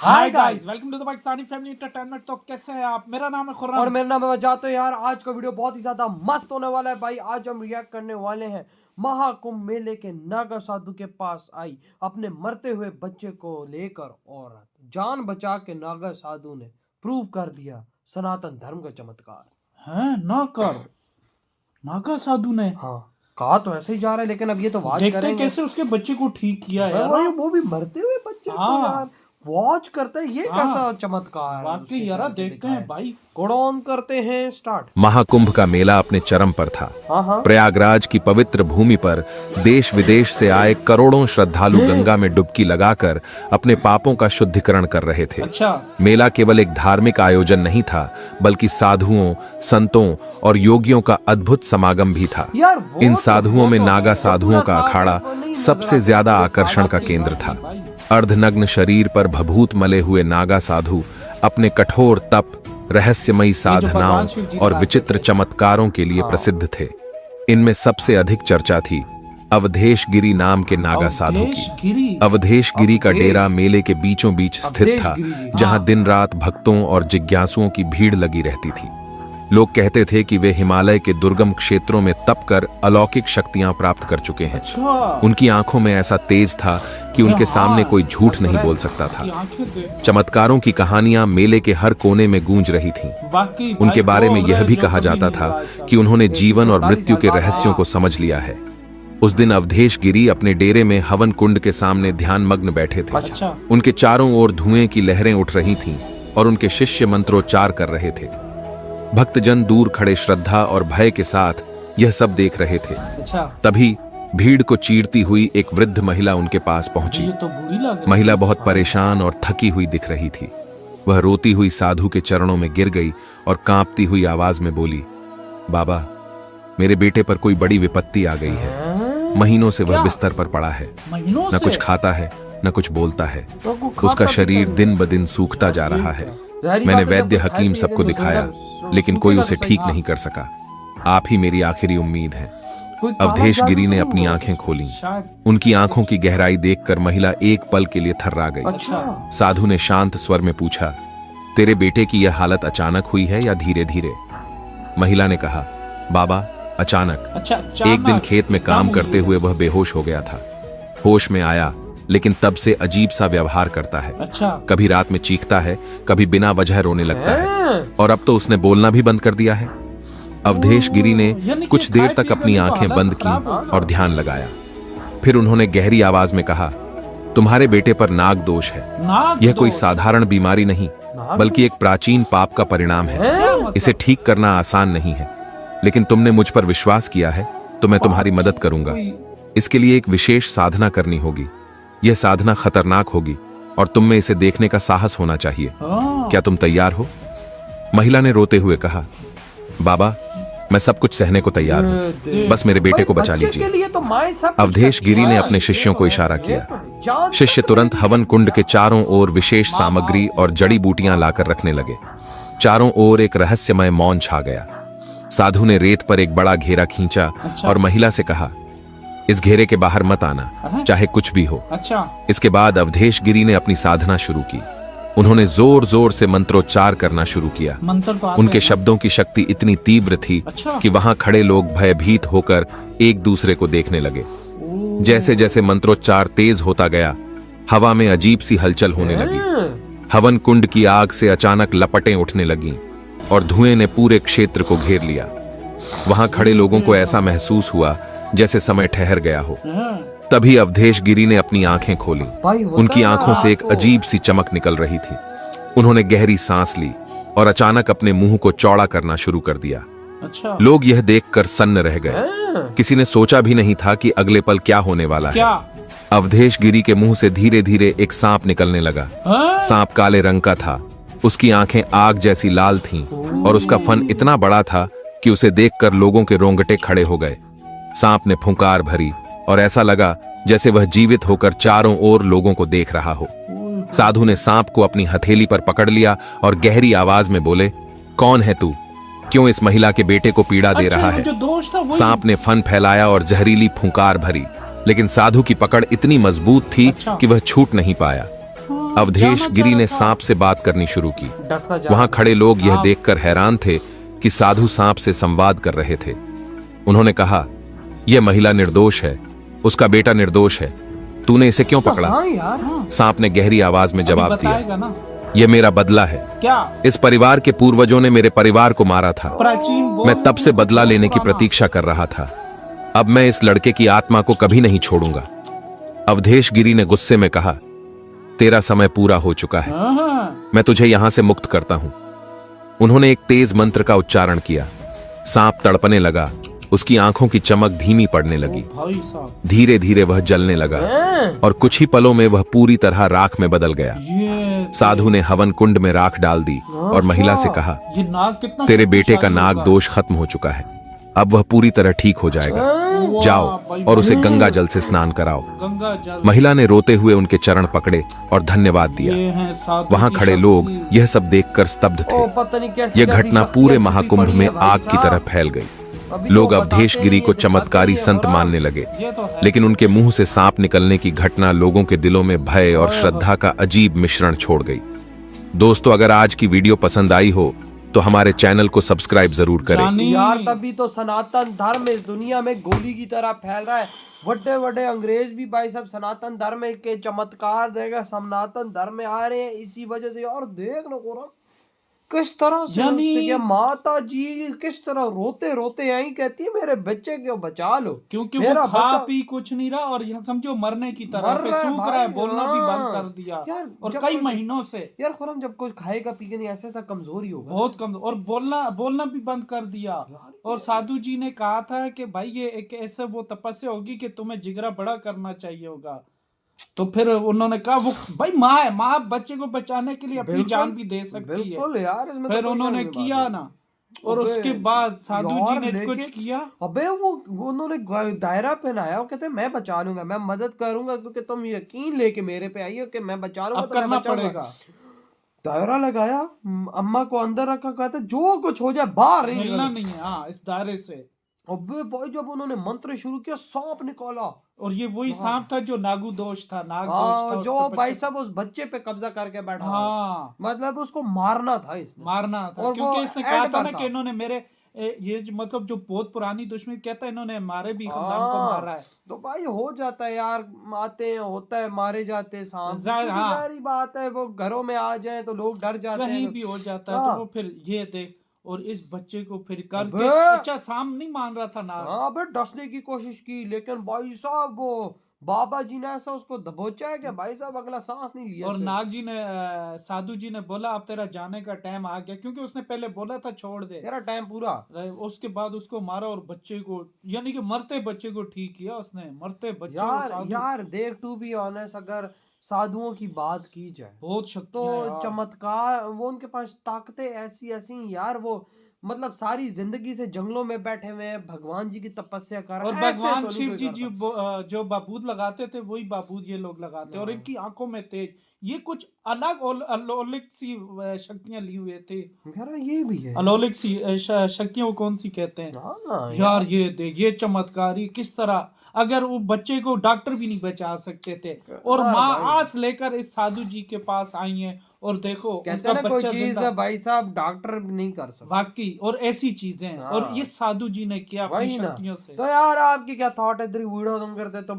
Hi guys, welcome to the Pakistani family entertainment. तो कैसे हैं आप? मेरा नाम है खुर्रम और मेरा नाम है वजात। तो यार आज का वीडियो बहुत ही ज्यादा मस्त होने वाला है भाई। आज हम रिएक्ट करने वाले हैं महाकुंभ मेले के नागा साधु के पास आई अपने मरते हुए बच्चे को लेकर औरत जान बचा के नागा साधु ने प्रूव कर दिया सनातन धर्म का चमत्कार। हैं ना कर नागा साधु ने हाँ, कहा तो ऐसे ही जा रहा है, लेकिन अब ये तो वाच देखते करेंगे कैसे उसके बच्चे को ठीक किया है भाई, यार। वो भी मरते हुए बच्चे को हाँ। यार वॉच करते हैं। ये हाँ। कैसा चमत्कार है वाकई उसके यार, करके देखते दिखाया हैं है। भाई। कोड ऑन करते हैं स्टार्ट। महाकुंभ का मेला अपने चरम पर था। हाँ। प्रयागराज की पवित्र भूमि पर देश विदेश से आए करोड़ों श्रद्धालु गंगा में डुबकी लगाकर अपने पापों का शुद्धिकरण कर रहे थे। अच्छा। मेला केवल एक धार्मिक आयोजन नहीं था, बल्कि साधुओं, संतों और योगियों का अद्भुत समागम भी था। यार वो इन तो साधुओं में वो तो नागा पूरा साधुओं का साथ अखाड़ा है, वो नहीं सबसे नजर ज्यादा आता। आकर्षण का वाकई केंद्र था। भाई। अर्धनग्न शरीर पर भभूत मले हुए नागा साधु अपने कठोर तप, रहस्यमयी साधनाओं शिव जी और का विचित्र चमत्कारों के लिए प्रसिद्ध थे। इनमें सबसे अधिक चर्चा थी अवधेश गिरी नाम के नागा साधु की। अवधेश गिरी का डेरा मेले के बीचों बीच स्थित था, जहां दिन रात भक्तों और जिज्ञासुओं की भीड़ लगी रहती थी। लोग कहते थे कि वे हिमालय के दुर्गम क्षेत्रों में तप कर अलौकिक शक्तियां प्राप्त कर चुके हैं। अच्छा। उनकी आंखों में ऐसा तेज था कि उनके सामने कोई झूठ नहीं बोल सकता था। चमत्कारों की कहानियां मेले के हर कोने में गूंज रही थीं। वाकई उनके भाई, बारे वो में यह भी कहा जाता था कि उन्होंने जीवन और मृत्यु के रहस्यों को समझ लिया है। उस दिन अवधेश गिरी अपने डेरे में हवन कुंड के सामने ध्यान मग्न बैठे थे। अच्छा। उनके चारों ओर धुएं की लहरें उठ रही थीं और उनके शिष्य मंत्रोच्चार कर रहे थे। भक्तजन दूर खड़े श्रद्धा और भय के साथ यह सब देख रहे थे। अच्छा। तभी भीड़ को चीरती हुई एक वृद्ध महिला उनके पास पहुंची। ये तो बुरी लग रही। महिला बहुत परेशान और थकी हुई दिख रही थी। वह रोती हुई साधु के चरणों में गिर गई और कांपती हुई आवाज में बोली, बाबा, मेरे बेटे पर कोई बड़ी विपत्ति आ गई है। महीनों से वह बिस्तर पर पड़ा है, महीनों न से? कुछ खाता है, न कुछ बोलता है। तो उसका शरीर दिन ब दिन सूखता जा रहा है। मैंने वैद्य हकीम सबको दिखाया, लेकिन कोई उसे ठीक नहीं कर सका। आप ही मेरी आखिरी उम्मीद है। अवधेश गिरी ने अपनी आंखें खोली। शायद। उनकी आंखों की गहराई देखकर महिला एक पल के लिए थर्रा गई। अच्छा। साधु ने शांत स्वर में पूछा, तेरे बेटे की यह हालत अचानक हुई है या धीरे धीरे? महिला ने कहा, बाबा, अचानक। अच्छा। एक दिन खेत में काम करते हुए वह बेहोश हो गया था। होश में आया, लेकिन तब से अजीब सा व्यवहार करता है। अच्छा। कभी रात में चीखता है, कभी बिना वजह रोने लगता है, और अब तो उसने बोलना भी बंद कर दिया है। अवधेश गिरी ने यानी कि कुछ देर खाए तक पीने अपनी में तो आंखें हालत बंद की खराब हो गई। और ध्यान लगाया। फिर उन्होंने गहरी आवाज में कहा, तुम्हारे बेटे पर नाग दोष है। नाग यह कोई दोष। साधारण बीमारी नहीं, बल्कि एक प्राचीन पाप का परिणाम है। क्या मतलब? इसे ठीक करना आसान नहीं है, लेकिन तुमने मुझ पर विश्वास किया है तो मैं तुम्हारी मदद करूंगा। इसके लिए एक विशेष साधना करनी होगी। यह साधना खतरनाक होगी और तुम में इसे देखने का साहस होना चाहिए। हाँ। क्या तुम तैयार हो? महिला ने रोते हुए कहा, बाबा, मैं सब कुछ सहने को तैयार हूं, बस मेरे बेटे को बचा लीजिए। अवधेश गिरी ने अपने शिष्यों को इशारा किया। शिष्य तुरंत हवन कुंड के चारों ओर विशेष सामग्री और जड़ी बूटियां लाकर रखने लगे। चारों ओर एक रहस्यमय मौन छा गया। साधु ने रेत पर एक बड़ा घेरा खींचा और महिला से कहा, इस घेरे के बाहर मत आना, चाहे कुछ भी हो। अच्छा। इसके बाद अवधेश गिरी ने अपनी साधना शुरू की। उन्होंने जोर जोर से मंत्रोच्चार करना शुरू किया। मंत्र तो आते उनके हैं। शब्दों की शक्ति इतनी तीव्र थी अच्छा। कि वहां खड़े लोग भयभीत होकर एक दूसरे को देखने लगे। जैसे जैसे मंत्रोच्चार तेज होता गया, हवा में अजीब सी हलचल होने लगी। हवन कुंड की आग से अचानक लपटें उठने लगीं और धुएं ने पूरे क्षेत्र को घेर लिया। वहां खड़े लोगों को ऐसा महसूस हुआ जैसे समय ठहर गया हो। हाँ। तभी अवधेश गिरी ने अपनी आंखें खोली। उनकी आंखों से एक अजीब सी चमक निकल रही थी। उन्होंने गहरी सांस ली और अचानक अपने मुंह को चौड़ा करना शुरू कर दिया। अच्छा। लोग यह देखकर सन्न रह गए। किसी ने सोचा भी नहीं था कि अगले पल क्या होने वाला है। क्या? अवधेश गिरी के मुंह से धीरे धीरे एक सांप निकलने लगा। हाँ? सांप काले रंग का था। उसकी आंखें आग जैसी लाल थीं और उसका फन इतना बड़ा था कि उसे देखकर लोगों के रोंगटे खड़े हो गए। सांप ने फुंकार भरी और ऐसा लगा जैसे वह जीवित होकर चारों ओर लोगों को देख रहा हो। साधु ने सांप को अपनी हथेली पर पकड़ लिया और गहरी आवाज में बोले, कौन है तू? क्यों इस महिला के बेटे को पीड़ा दे रहा है? जो दोष था वही। सांप ने फन फैलाया और जहरीली फुंकार भरी, लेकिन साधु की पकड़ इतनी मजबूत थी कि वह छूट नहीं पाया। अवधेश गिरी ने सांप से बात करनी शुरू की। वहां खड़े लोग यह देखकर हैरान थे कि साधु सांप से संवाद कर रहे थे। उन्होंने कहा, यह महिला निर्दोष है, उसका बेटा निर्दोष है, तूने इसे क्यों पकड़ा? सांप ने गहरी आवाज में जवाब दिया, यह मेरा बदला है। क्या? इस परिवार के पूर्वजों ने मेरे परिवार को मारा था। मैं तब से बदला लेने की प्रतीक्षा कर रहा था। अब मैं इस लड़के की आत्मा को कभी नहीं छोड़ूंगा। अवधेश गिरी ने गुस्से में कहा, तेरा समय पूरा हो चुका है, मैं तुझे यहां से मुक्त करता हूं। उन्होंने एक तेज मंत्र का उच्चारण किया। सांप तड़पने लगा, उसकी आंखों की चमक धीमी पड़ने लगी। धीरे धीरे वह जलने लगा और कुछ ही पलों में वह पूरी तरह राख में बदल गया। साधु ने हवन कुंड में राख डाल दी और महिला से कहा, तेरे बेटे का नाग दोष खत्म हो चुका है, अब वह पूरी तरह ठीक हो जाएगा। जाओ और उसे गंगा जल से स्नान कराओ। महिला ने रोते हुए उनके चरण पकड़े और धन्यवाद दिया। वहां खड़े लोग यह सब देखकर स्तब्ध थे। यह घटना पूरे महाकुंभ में आग की तरह फैल गई। लोग अवधेश गिरी को चमत्कारी संत मानने लगे, लेकिन उनके मुंह से सांप निकलने की घटना लोगों के दिलों में भय और श्रद्धा का अजीब मिश्रण छोड़ गई। दोस्तों, अगर आज की वीडियो पसंद आई हो तो हमारे चैनल को सब्सक्राइब जरूर करें। यार तभी तो सनातन धर्म इस दुनिया में गोली की तरह फैल रहा है। बड़े बड़े अंग्रेज भी भाई सब सनातन धर्म के चमत्कार देगा, सनातन धर्म में आ रहे हैं इसी वजह से। और देख लो किस तरह से माता जी किस तरह रोते रोते आई, कहती है मेरे बच्चे को बचा लो, क्योंकि वो खा पी कुछ नहीं रहा और यह समझो मरने की तरह सूख रहा है, बोलना भी बंद कर दिया यार, और कई महीनों से। यार खुरम जब कुछ खाएगा पीएगा नहीं ऐसे ऐसा कमजोरी होगा, बहुत कमजोर, और बोलना भी बंद कर दिया। और साधु जी ने कहा था कि भाई ये एक ऐसे वो तपस्या होगी कि तुम्हें जिगरा बड़ा करना चाहिए होगा। तो फिर उन्होंने कहा वो भाई माँ है, माँ बच्चे को बचाने के लिए अपनी जान भी दे सकती है यार। फिर उन्होंने किया ना, और उसके बाद साधु जी ने कुछ किया। अबे वो उन्होंने दायरा पहनाया, वो कहते मैं बचा लूंगा, मैं मदद करूंगा, क्योंकि तुम यकीन लेके मेरे पे आई हो कि मैं बचा लूंगा, तो करना पड़ेगा। दायरा लगाया, अम्मा को अंदर रखा, कहते जो कुछ हो जाए बाहर निकलना नहीं है। हाँ, इस दायरे से। अबे भाई जब उन्होंने मंत्र शुरू किया सांप निकाला, और ये वही सांप था जो नागु दोष था, नाग दोष था, जो भाई साहब उस बच्चे पे कब्जा करके बैठा। हाँ, मतलब उसको मारना था, इसने मारना था, क्योंकि इसने कहा था ना कि इन्होंने मेरे ये मतलब जो बहुत पुरानी दुश्मनी कहता है, इन्होंने हमारे भी खानदान को मारा है। तो भाई हो जाता है यार, आते हैं होता है, मारे जाते हैं सांप, सारी बात है। वो घरों में आ जाए तो लोग डर जाते हैं, कहीं भी हो जाता है। तो वो फिर ये देख, और इस बच्चे को फिर करके अच्छा सांप नहीं मान रहा था ना, हाँ बे डसने की कोशिश की, लेकिन भाई साहब वो बाबा जी ने ऐसा उसको दबोचा है कि भाई साहब अगला सांस नहीं लिया। और नाग जी ने साधु जी ने बोला अब तेरा जाने का टाइम आ गया, क्योंकि उसने पहले बोला था छोड़ दे, तेरा टाइम पूरा। उसके बाद उसको मारा और बच्चे को, यानी कि मरते बच्चे को ठीक किया उसने, मरते बच्चे यार देख टू बी ऑनेस्ट, अगर साधुओं की बात की जाए बहुत शक्ति तो चमत्कार, वो उनके पास ताकतें ऐसी ऐसी यार, वो मतलब सारी जिंदगी से जंगलों में बैठे हुए हैं, भगवान जी की तपस्या कर रहे हैं। और भगवान शिव जी जो बाबूद लगाते थे वही बाबूद ये लोग लगाते हैं। और इनकी आंखों में तेज, ये कुछ अलग अलौकिक सी शक्तियां ली हुए थे। ये भी है अलौकिक सी शक्तियां, कौन सी कहते हैं यार। ये चमत्कारी किस तरह, अगर वो बच्चे को डॉक्टर भी नहीं बचा सकते थे, और माँ आस लेकर इस साधु जी के पास आई है, और देखो कहते ना कोई चीज है भाई साहब डॉक्टर नहीं कर सकते वाकई, और ऐसी चीजें हैं। और ये साधु जी ने किया अपनी शक्तियों से। तो यार आपकी क्या थॉट है इधर वीडियो तुम करते तो